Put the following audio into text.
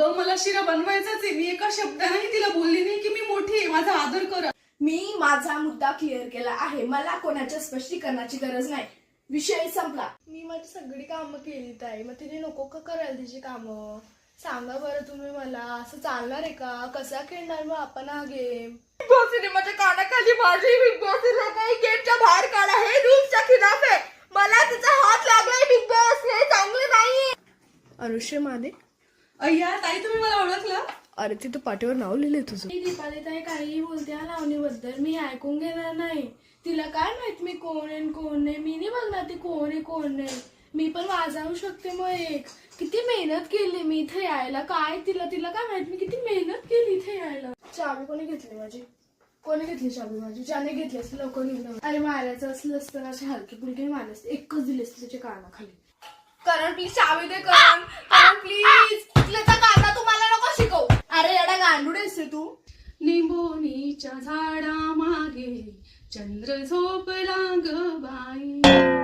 मला शिरा बनवायचाच आहे. मी एका शब्दाने तिला बोलली नाही की मी मोठी आहे, माझा आदर कर. मी माझा मुद्दा क्लिअर केला आहे. मला कोणाच्या स्पष्टीकरणाची गरज नाही. विषय संपला. मी माझी सगळी कामं केली ताई, मग तिने नको का करायला तिची कामं? सांगा बरं तुम्ही मला, असं चालणार आहे का? कसा खेळणार मग आपण हा गेम? बिग बॉसने माझ्या कानाखाली माझी बिग बॉसला काही गेमच्या बाहेर काढा, हे रूल्सच्या खिलाफ आहे. मला तिचा हात लागलाय बिग बॉस, हे चांगलं नाहीये. अनुष्य मादे, अय्या ताई, तुम्ही मला ओळखलं? अरे तिथं पाठीवर नाव लिहिलंय तुझं. दीपाली ताई काहीही बोलते या लावणीबद्दल, मी ऐकून घेणार नाही. तिला काय माहित मी कोण आहे कोण नाही. मी नाही बघणार ती कोण आहे कोण नाही. मी पण वाजवू शकते. मग एक किती मेहनत केली मी इथे यायला. काय तिला काय माहित मी किती मेहनत केली इथे यायला. चावी कोणी घेतली माझी? कोणी घेतली चावी माझी? ज्याने घेतली असते लवकर निघलं. अरे मारायचं असलं असतं ना, अशी हलकी फुलकी मारली असते. एकच दिली असते त्याच्या कानाखाली. करण प्लीज चावी दे. करण प्लीज. त्याचा काना तुम्हाला नको शिकवू. अरे एवढा गांडूड आहेस तू. निंबोनीच्या झाडा मागे चंद्र झोपला ग बाई.